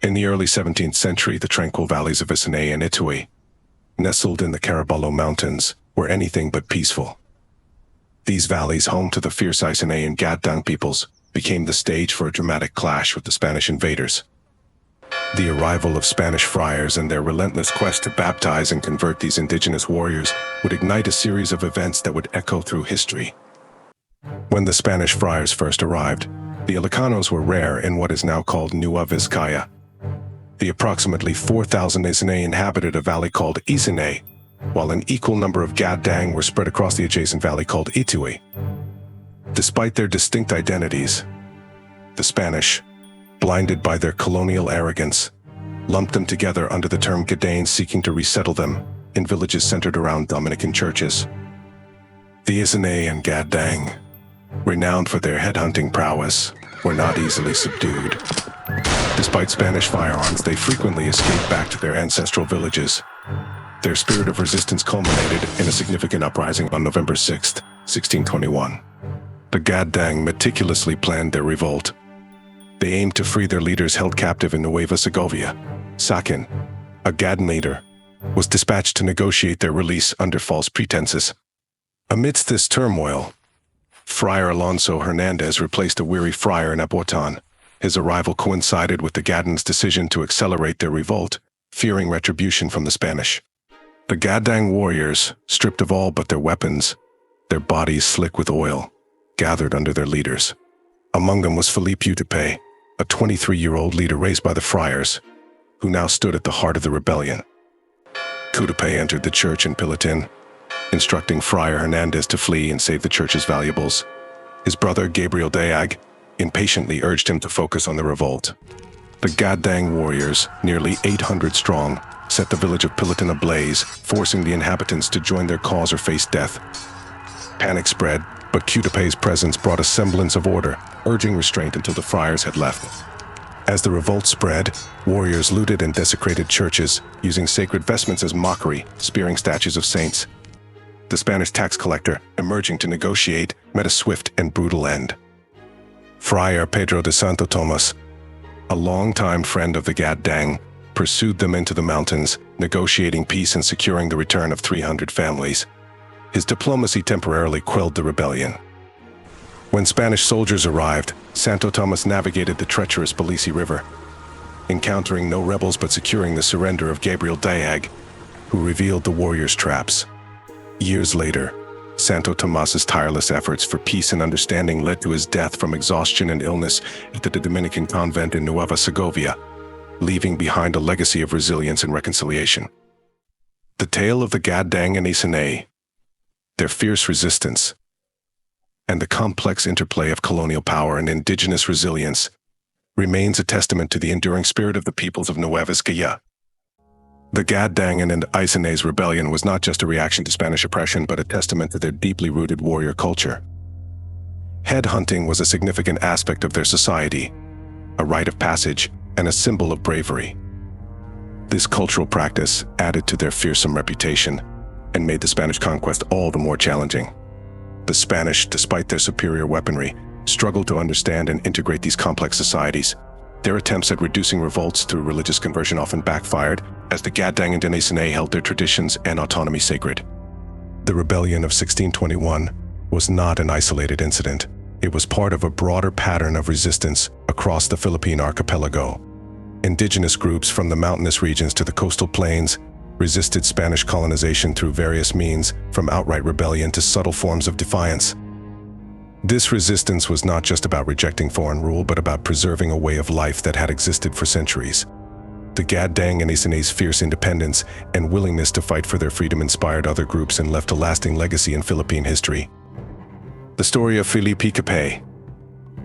In the early 17th century, the tranquil valleys of Isinay and Ituy, nestled in the Caraballo Mountains, were anything but peaceful. These valleys, home to the fierce Isinay and Gaddang peoples, became the stage for a dramatic clash with the Spanish invaders. The arrival of Spanish friars and their relentless quest to baptize and convert these indigenous warriors would ignite a series of events that would echo through history. When the Spanish friars first arrived, the Ilocanos were rare in what is now called Nueva Vizcaya. The approximately 4,000 Isinay inhabited a valley called Isinay, while an equal number of Gaddang were spread across the adjacent valley called Ituy. Despite their distinct identities, the Spanish, blinded by their colonial arrogance, lumped them together under the term Gaddang, seeking to resettle them in villages centered around Dominican churches. The Isinay and Gaddang, renowned for their headhunting prowess, were not easily subdued. Despite Spanish firearms, they frequently escaped back to their ancestral villages. Their spirit of resistance culminated in a significant uprising on November 6, 1621. The Gaddang meticulously planned their revolt. They aimed to free their leaders held captive in Nueva Segovia. Sakin, a Gaddang leader, was dispatched to negotiate their release under false pretenses. Amidst this turmoil, Friar Alonso Hernandez replaced a weary friar in Abuetan. His arrival coincided with the Gaddang's decision to accelerate their revolt, fearing retribution from the Spanish. The Gaddang warriors, stripped of all but their weapons, their bodies slick with oil, gathered under their leaders. Among them was Felipe Utepe, a 23-year-old leader raised by the friars, who now stood at the heart of the rebellion. Utepe entered the church in Pilitin, instructing Friar Hernandez to flee and save the church's valuables. His brother, Gabriel Daag, impatiently urged him to focus on the revolt. The Gaddang warriors, nearly 800 strong, set the village of Pilitin ablaze, forcing the inhabitants to join their cause or face death. Panic spread, but Utepe's presence brought a semblance of order, urging restraint until the friars had left. As the revolt spread, warriors looted and desecrated churches, using sacred vestments as mockery, spearing statues of saints. The Spanish tax collector, emerging to negotiate, met a swift and brutal end. Friar Pedro de Santo Tomas, a longtime friend of the Gaddang, pursued them into the mountains, negotiating peace and securing the return of 300 families. His diplomacy temporarily quelled the rebellion. When Spanish soldiers arrived, Santo Tomas navigated the treacherous Balisi River, encountering no rebels but securing the surrender of Gabriel Daag, who revealed the warriors' traps. Years later, Santo Tomas's tireless efforts for peace and understanding led to his death from exhaustion and illness at the Dominican convent in Nueva Segovia, leaving behind a legacy of resilience and reconciliation. The tale of the Gaddang and Isinay, their fierce resistance, and the complex interplay of colonial power and indigenous resilience remains a testament to the enduring spirit of the peoples of Nueva Vizcaya. The Gaddang and Isinay's rebellion was not just a reaction to Spanish oppression, but a testament to their deeply rooted warrior culture. Headhunting was a significant aspect of their society, a rite of passage and a symbol of bravery. This cultural practice added to their fearsome reputation and made the Spanish conquest all the more challenging. The Spanish, despite their superior weaponry, struggled to understand and integrate these complex societies. Their attempts at reducing revolts through religious conversion often backfired, as the Gaddang and Isinay held their traditions and autonomy sacred. The rebellion of 1621 was not an isolated incident. It was part of a broader pattern of resistance across the Philippine archipelago. Indigenous groups from the mountainous regions to the coastal plains resisted Spanish colonization through various means, from outright rebellion to subtle forms of defiance. This resistance was not just about rejecting foreign rule, but about preserving a way of life that had existed for centuries. The Gaddang and Isinay's fierce independence and willingness to fight for their freedom inspired other groups and left a lasting legacy in Philippine history. The story of Felipe Capay,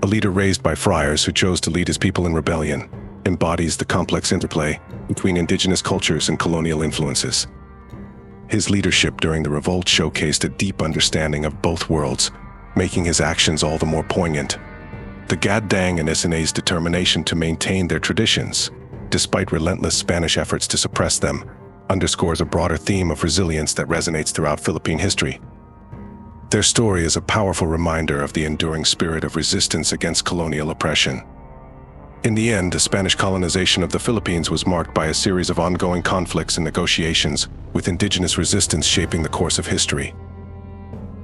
a leader raised by friars who chose to lead his people in rebellion, embodies the complex interplay between indigenous cultures and colonial influences. His leadership during the revolt showcased a deep understanding of both worlds, making his actions all the more poignant. The Gaddang and Isinay's determination to maintain their traditions, despite relentless Spanish efforts to suppress them, underscores a broader theme of resilience that resonates throughout Philippine history. Their story is a powerful reminder of the enduring spirit of resistance against colonial oppression. In the end, the Spanish colonization of the Philippines was marked by a series of ongoing conflicts and negotiations, with indigenous resistance shaping the course of history.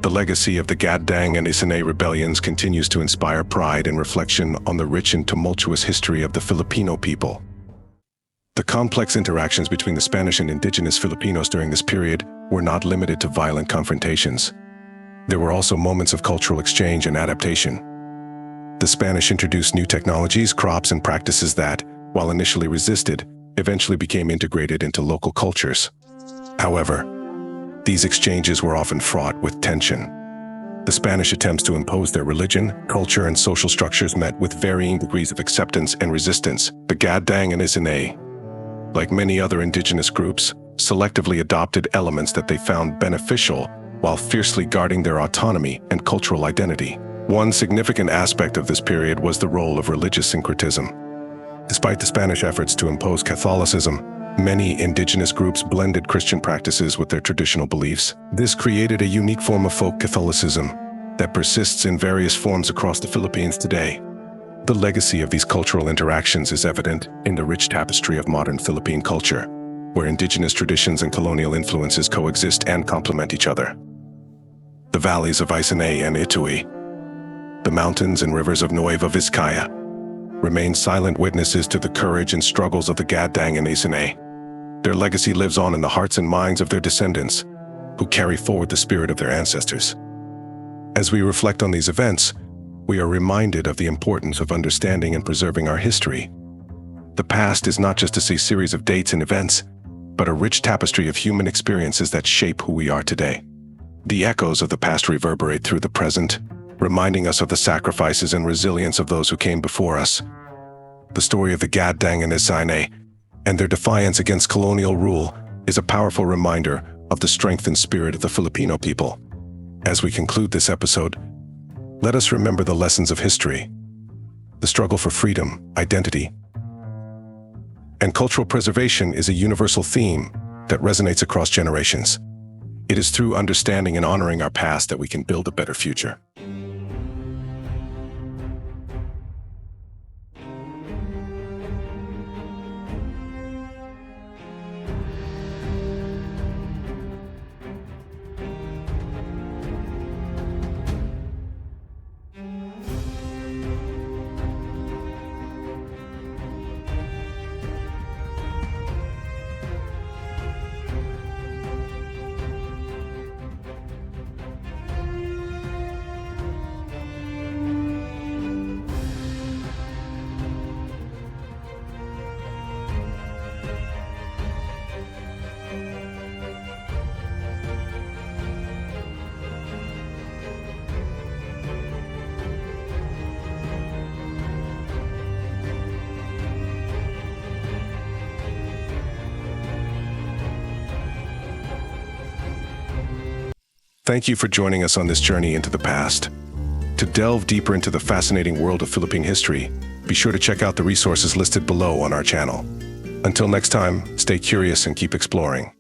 The legacy of the Gadang and Isinay rebellions continues to inspire pride and reflection on the rich and tumultuous history of the Filipino people. The complex interactions between the Spanish and indigenous Filipinos during this period were not limited to violent confrontations. There were also moments of cultural exchange and adaptation. The Spanish introduced new technologies, crops, and practices that, while initially resisted, eventually became integrated into local cultures. However, these exchanges were often fraught with tension. The Spanish attempts to impose their religion, culture, and social structures met with varying degrees of acceptance and resistance. The Gadang and Isinay, like many other indigenous groups, selectively adopted elements that they found beneficial while fiercely guarding their autonomy and cultural identity. One significant aspect of this period was the role of religious syncretism. Despite the Spanish efforts to impose Catholicism, many indigenous groups blended Christian practices with their traditional beliefs. This created a unique form of folk Catholicism that persists in various forms across the Philippines today. The legacy of these cultural interactions is evident in the rich tapestry of modern Philippine culture, where indigenous traditions and colonial influences coexist and complement each other. The valleys of Isinay and Itui, the mountains and rivers of Nueva Vizcaya, remain silent witnesses to the courage and struggles of the Gadang and Isinay. Their legacy lives on in the hearts and minds of their descendants, who carry forward the spirit of their ancestors. As we reflect on these events, we are reminded of the importance of understanding and preserving our history. The past is not just a series of dates and events, but a rich tapestry of human experiences that shape who we are today. The echoes of the past reverberate through the present, reminding us of the sacrifices and resilience of those who came before us. The story of the Gadang and Isinay and their defiance against colonial rule is a powerful reminder of the strength and spirit of the Filipino people. As we conclude this episode, let us remember the lessons of history. The struggle for freedom, identity, and cultural preservation is a universal theme that resonates across generations. It is through understanding and honoring our past that we can build a better future. Thank you for joining us on this journey into the past. To delve deeper into the fascinating world of Philippine history, be sure to check out the resources listed below on our channel. Until next time, stay curious and keep exploring.